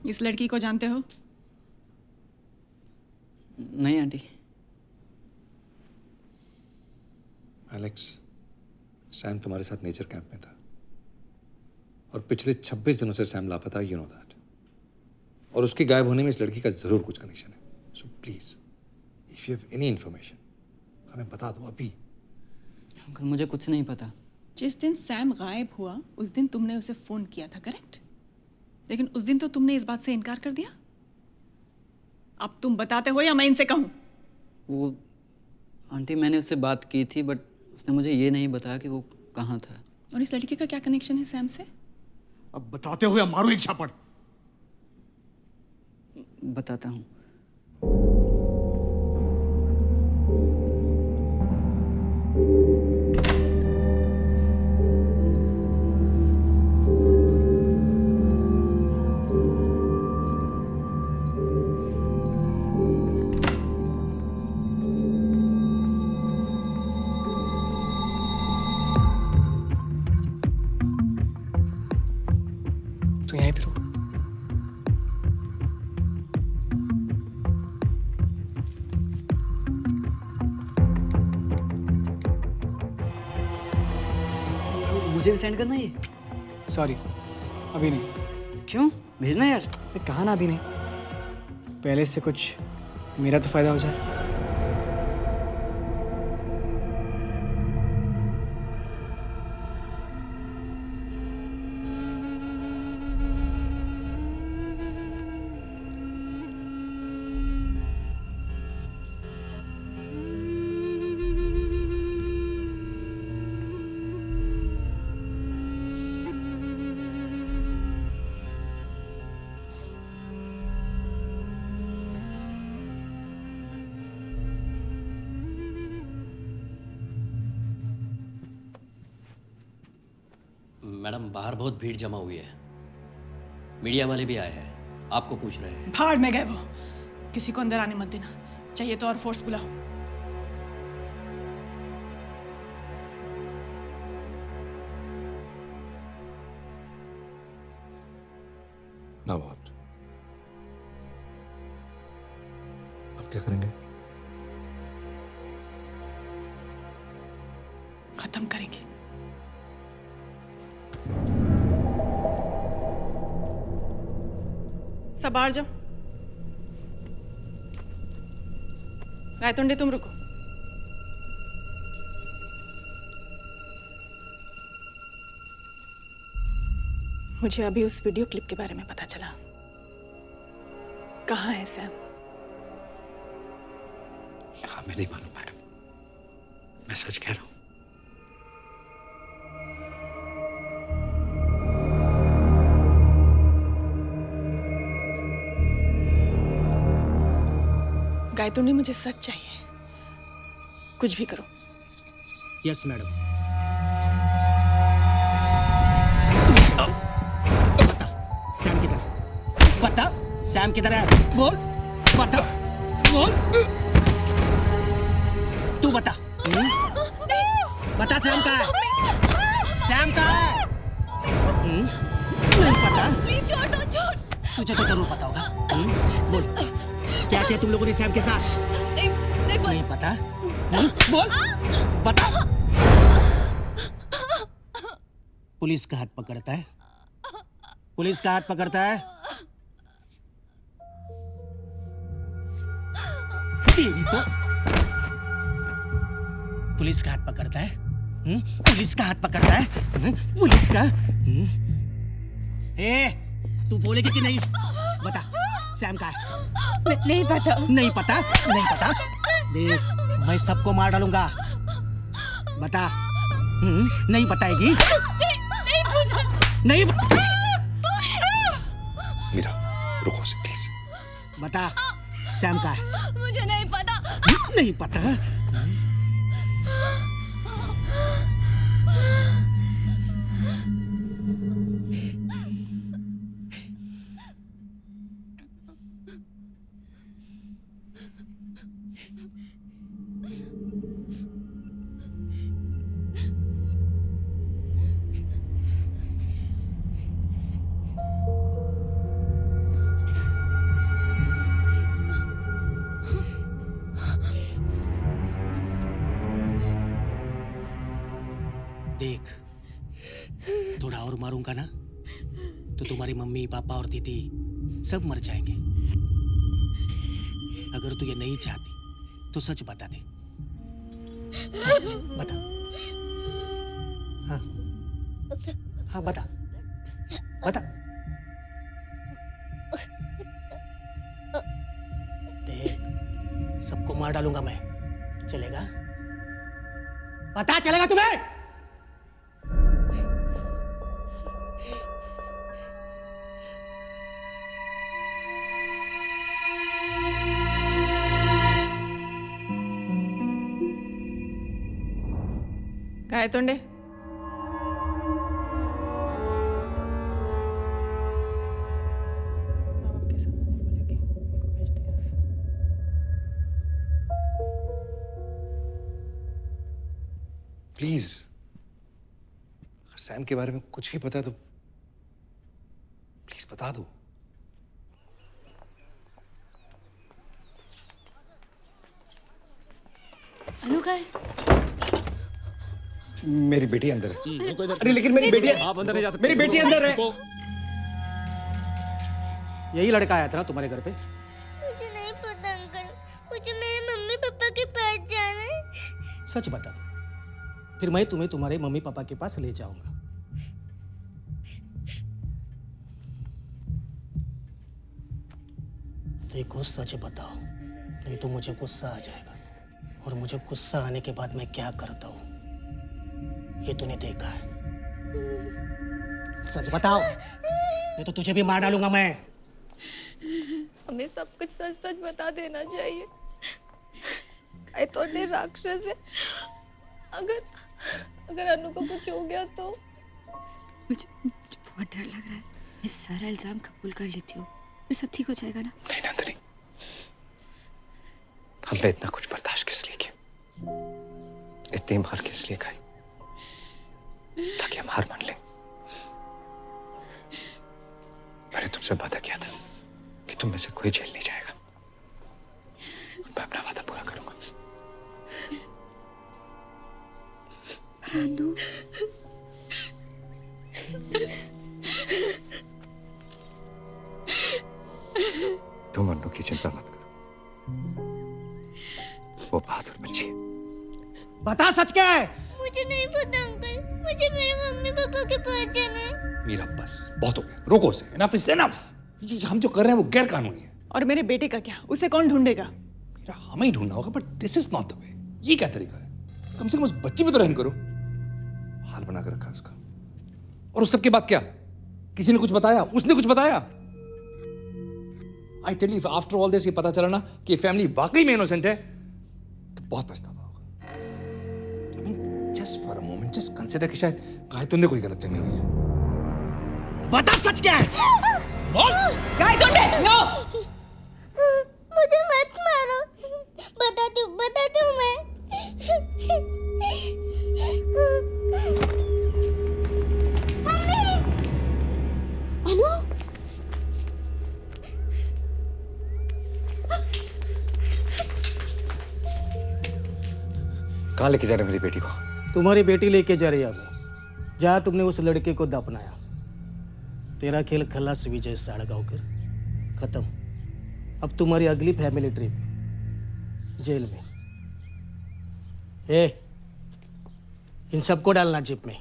इस लड़की को जानते हो? नहीं आंटी। एलेक्स, सैम तुम्हारे साथ नेचर कैंप में था और पिछले 26 दिनों से सैम लापता, यू नो दैट। और उसके गायब होने में इस लड़की का जरूर कुछ कनेक्शन है। So please, if you have any information हमें बता दो अभी। अंकल मुझे कुछ नहीं पता। जिस दिन सैम गायब हुआ उस दिन तुमने उसे फोन किया था, करेक्ट? लेकिन उस दिन तो तुमने इस बात से इनकार कर दिया। अब तुम बताते हो या मैं इनसे कहूं? वो आंटी मैंने उससे बात की थी, बट उसने मुझे ये नहीं बताया कि वो कहाँ था। और इस लड़की का क्या कनेक्शन है सैम से? अब बताते हो या मारो एक झापड़। बताता हूँ। तो यहीं पे रुक। मुझे भी सेंड करना है ये? सॉरी, अभी नहीं। क्यों? भेजना यार। अरे कहा ना अभी नहीं, पहले इससे कुछ मेरा तो फायदा हो जाए। मैडम, बाहर बहुत भीड़ जमा हुई है। मीडिया वाले भी आए हैं, आपको पूछ रहे हैं। भाड़ में गए वो। किसी को अंदर आने मत देना। चाहिए तो और फोर्स बुलाओ। ना व्हाट? अब क्या करेंगे? खत्म करेंगे। सब बाहर जाओ। गायतुंडे तुम रुको। मुझे अभी उस वीडियो क्लिप के बारे में पता चला। कहाँ है सैम? हमें नहीं मालूम मैडम, मैं सच कह रहा हूँ। गायतुंडे, मुझे सच चाहिए। कुछ भी करो। Yes madam. बता सैम किधर है? बता सैम किधर है? बोल, बता, बोल, तू बता। बता सैम कहाँ है? सैम कहाँ है? नहीं पता? छोड़ दो, छोड़। तुझे तो जरूर पता होगा। बोल, क्या किया तुम लोगों ने सैम के साथ? नहीं पता? बोल, बता। पुलिस का हाथ पकड़ता है, पुलिस का हाथ पकड़ता है। तेरी तो पुलिस का हाथ पकड़ता है। पुलिस का हाथ पकड़ता है। पुलिस का। तू बोलेगी कि नहीं? बता सैम कहाँ है? नहीं पता। नहीं पता? नहीं पता? देख, मैं सबको मार डालूंगा। बता। नहीं बताएगी? नहीं। मीरा, रुको से प्लीज। बता सैम कहाँ है? मुझे नहीं पता। नहीं पता? मारूंगा ना तो तुम्हारी मम्मी पापा और दीदी सब मर जाएंगे। अगर तू ये नहीं चाहती तो सच बता दे। बता। हाँ हाँ बता बता। देख, सबको मार डालूंगा मैं। चलेगा? पता चलेगा तुम्हें? काय तोंडे, आपके सामने बोलेगी, उनको भेज दिया। प्लीज, अगर सैम के बारे में कुछ भी पता है तो प्लीज बता दो। अनु का है? मेरी बेटी अंदर है। अरे लेकिन मेरी बेटी, आप अंदर नहीं जा सकते। मेरी बेटी अंदर है। यही लड़का आया था ना तुम्हारे घर पे? मुझे नहीं पता अंकल, मुझे मेरे मम्मी पापा के पास जाना है। सच बता दो, फिर मैं तुम्हें तुम्हारे मम्मी पापा के पास ले जाऊंगा। देखो सच बताओ, नहीं तो मुझे गुस्सा आ जाएगा, और मुझे गुस्सा आने के बाद मैं क्या करता हूँ ये तूने देखा है। सच बताओ, नहीं तो तुझे भी मार डालूंगा मैं। हमें सब कुछ सच सच बता देना चाहिए। काय तो ने राक्षस है। अगर अनु को कुछ हो गया तो? मुझे बहुत डर लग रहा है। मैं सारा इल्जाम कबूल कर लेती हूँ, फिर सब ठीक हो जाएगा ना? नहीं नंदिनी, हमने इतना कुछ बर्दाश्त किस लिए किया, इतनी मार किस लिए खाई, ताकि हम हार मान लें। मैंने तुमसे वादा किया था कि तुम में से कोई जेल नहीं जाएगा। मैं अपना वादा पूरा करूंगा। अनु, तुम अन्नू की चिंता मत करो, वो बहादुर बच्ची है। बता सच क्या है? मुझे नहीं पता अंकल, मुझे मेरे मम्मी पापा के पास जाना है। मीरा बस बहुत हो गया, रोको उसे। Enough is enough. ये हम जो कर रहे हैं वो गैर कानूनी है। और मेरे बेटे का क्या, उसे कौन ढूंढेगा? मीरा हमें ही ढूंढना होगा, but this is not the way. ये क्या तरीका है? कम से कम उस बच्ची पे तो रहम करो। हाल बना कर रखा है उसका। और उस सब के बाद क्या? किसी ने कुछ बताया? उसने कुछ बताया? I tell you, after all this ये पता चला ना कि फैमिली वाकई में इनोसेंट है, तो बहुत पछतावा होगा। I mean just for a moment just consider कि शायद गायतुन ने कोई गलतफहमी हुई है। बता सच क्या है? बोल। काय तोंडे, नो। मुझे मत मारो, बताती हूँ मैं। मम्मी! अनु? कहाँ लेके जा रहे मेरी बेटी को? तुम्हारी बेटी लेके जा रही है हमें, जहाँ तुमने उस लड़के को दफनाया। तेरा खेल खलास विजय साड़गांवकर खत्म। अब तुम्हारी अगली फैमिली ट्रिप जेल में। इन सबको डालना जिप में।